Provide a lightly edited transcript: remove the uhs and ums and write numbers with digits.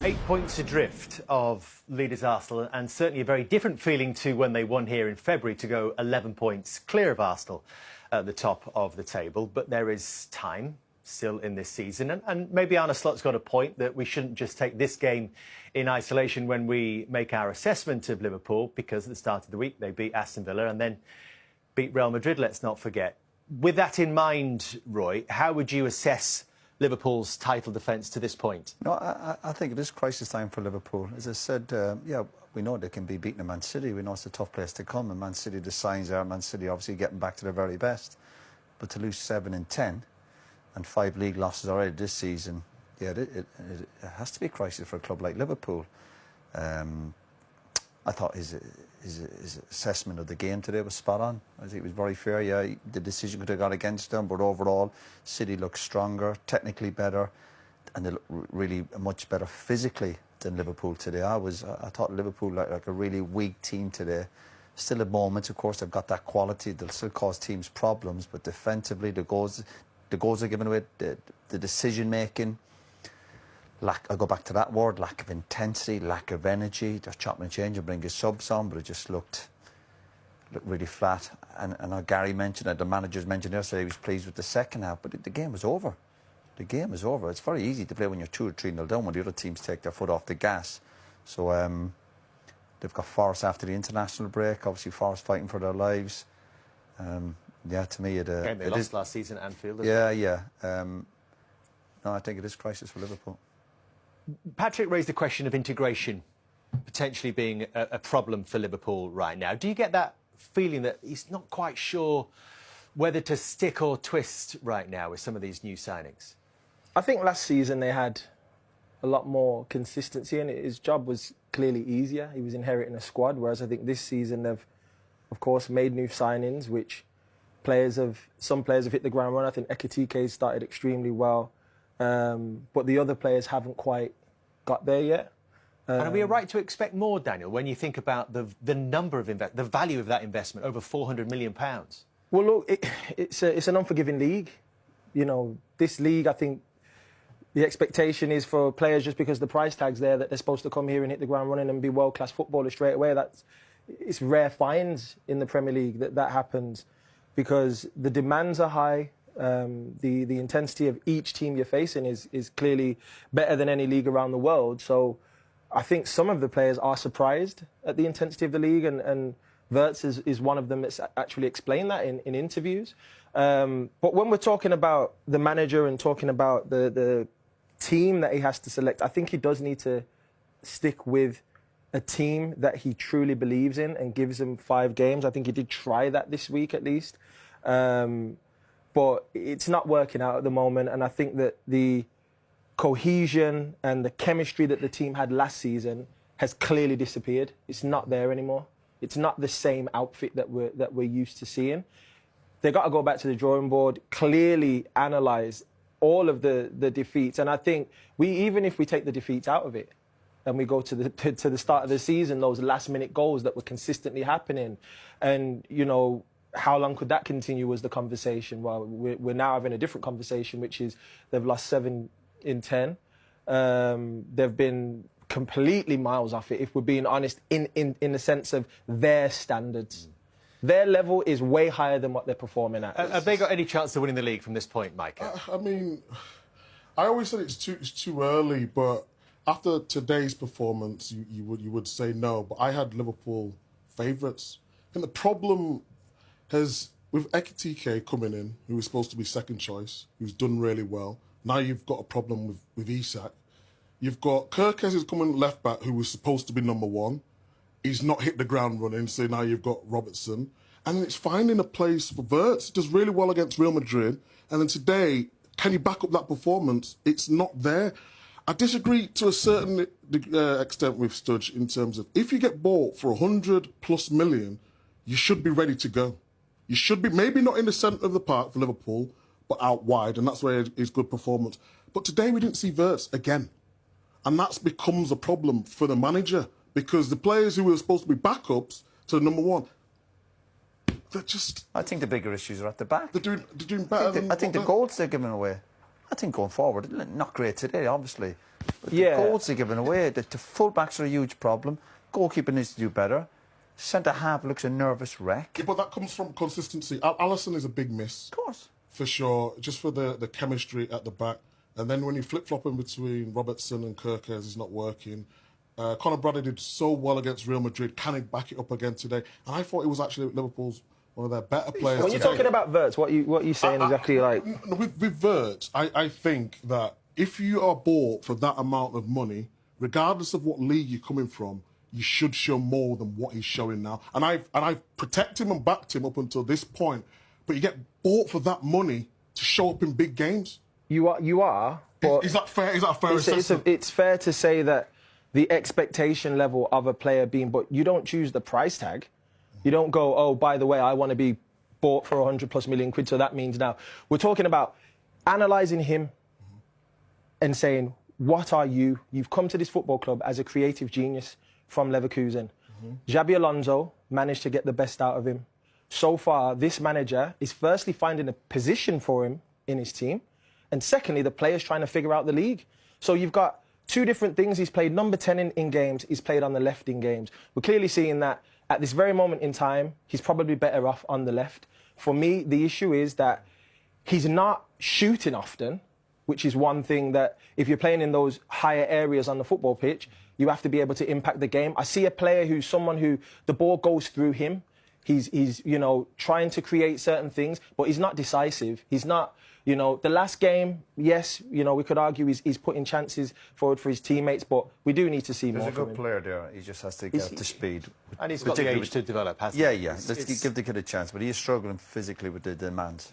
8 points adrift of leaders Arsenal, and certainly a very different feeling to when they won here in February to go 11 points clear of Arsenal at the top of the table. But there is time still in this season, and maybe Arne Slot's got a point that we shouldn't just take this game in isolation when we make our assessment of Liverpool, because at the start of the week they beat Aston Villa and then beat Real Madrid, let's not forget. With that in mind, Roy, how would you assess Liverpool's title defence to this point? No, I think it is crisis time for Liverpool. As I said, yeah, we know they can be beaten in Man City. We know it's a tough place to come. And Man City, the signs are Man City obviously getting back to their very best. But to lose 7 and 10 and 5 league losses already this season, yeah, it has to be a crisis for a club like Liverpool. I thought his assessment of the game today was spot on. I think it was very fair. Yeah, the decision could have gone against them, but overall, City looked stronger, technically better, and they look really much better physically than Liverpool today. I thought Liverpool like a really weak team today. Still at moments, of course, they've got that quality. They'll still cause teams problems, but defensively, the goals are given away, the decision making. I'll go back to that word, lack of intensity, lack of energy. They're chopping and changing, bring his subs on, but it just looked really flat. And Gary mentioned it, the managers mentioned yesterday he was pleased with the second half, but the game was over. The game is over. It's very easy to play when you're 2 or 3-0 down, when the other teams take their foot off the gas. So they've got Forest after the international break, obviously Forest fighting for their lives. Yeah, to me, they lost last season at Anfield. Yeah. No, I think it is crisis for Liverpool. Patrick raised the question of integration potentially being a problem for Liverpool right now. Do you get that feeling that he's not quite sure whether to stick or twist right now with some of these new signings? I think last season they had a lot more consistency and his job was clearly easier. He was inheriting a squad, whereas I think this season they've, of course, made new signings, which some players have hit the ground running. I think Ekitike started extremely well. But the other players haven't quite got there yet. And are we right to expect more, Daniel, when you think about the number of the value of that investment, over £400 million? Well, look, it's an unforgiving league. You know, this league, I think the expectation is for players, just because the price tag's there, that they're supposed to come here and hit the ground running and be world-class footballers straight away. It's rare finds in the Premier League that happens, because the demands are high. The intensity of each team you're facing is clearly better than any league around the world. So I think some of the players are surprised at the intensity of the league, and Wirtz is one of them that's actually explained that in interviews. But when we're talking about the manager and talking about the team that he has to select, I think he does need to stick with a team that he truly believes in and gives him 5 games. I think he did try that this week at least. But it's not working out at the moment, and I think that the cohesion and the chemistry that the team had last season has clearly disappeared. It's not there anymore. It's not the same outfit that we're used to seeing. They've got to go back to the drawing board, clearly analyse all of the defeats, and I think even if we take the defeats out of it and we go to the start of the season, those last-minute goals that were consistently happening, and, you know, how long could that continue was the conversation. Well, we're now having a different conversation, which is they've lost 7 in 10. They've been completely miles off it, if we're being honest, in the sense of their standards. Their level is way higher than what they're performing at. Have they got any chance of winning the league from this point, Micah? I mean, I always said it's too early, but after today's performance, you would say no. But I had Liverpool favourites. And the problem has, with Ekitike coming in, who was supposed to be second choice, who's done really well, now you've got a problem with Isak. You've got Kirkes who's coming left back, who was supposed to be number 1. He's not hit the ground running, so now you've got Robertson. And then it's finding a place for Wirtz. Does really well against Real Madrid. And then today, can you back up that performance? It's not there. I disagree to a certain extent with Sturridge in terms of, if you get bought for 100+ million, you should be ready to go. You should be, maybe not in the centre of the park for Liverpool, but out wide, and that's where his good performance. But today we didn't see Wirtz again. And that becomes a problem for the manager, because the players who were supposed to be backups to number 1, they're just... I think the bigger issues are at the back. They're doing better I think the goals they're giving away. I think going forward, not great today, obviously. But Yeah. the goals they're giving away, the full-backs are a huge problem. Goalkeeper needs to do better. Centre-half looks a nervous wreck. Yeah, but that comes from consistency. Alisson is a big miss. Of course. For sure, just for the chemistry at the back. And then when you flip-flopping between Robertson and Kirkers, it's not working. Conor Bradley did so well against Real Madrid. Can he back it up again today? And I thought he was actually Liverpool's one of their better players. When you're today. talking about Wirtz, what are you saying exactly? Like, With Wirtz, I think that if you are bought for that amount of money, regardless of what league you're coming from, you should show more than what he's showing now. And I've protected him and backed him up until this point. But you get bought for that money to show up in big games. you are. But Is that fair? Is that a fair assessment? it's fair to say that the expectation level of a player being, but you don't choose the price tag. You don't go, oh, by the way, I want to be bought for 100+ million quid. So that means now we're talking about analysing him and saying, what are you? You've come to this football club as a creative genius from Leverkusen. Xabi Alonso managed to get the best out of him. So far, this manager is firstly finding a position for him in his team, and secondly, the players trying to figure out the league. So you've got two different things. He's played number 10 in games. He's played on the left in games. We're clearly seeing that at this very moment in time, he's probably better off on the left. For me, the issue is that he's not shooting often, which is one thing that if you're playing in those higher areas on the football pitch, you have to be able to impact the game. I see a player who's someone who the ball goes through him. He's trying to create certain things, but he's not decisive. He's not, the last game, yes, we could argue he's putting chances forward for his teammates, but we do need to see more There's a from good him. player there. He just has to get up to speed. And he's got the age to develop, hasn't he? Yeah. Let's give the kid a chance, but he is struggling physically with the demands.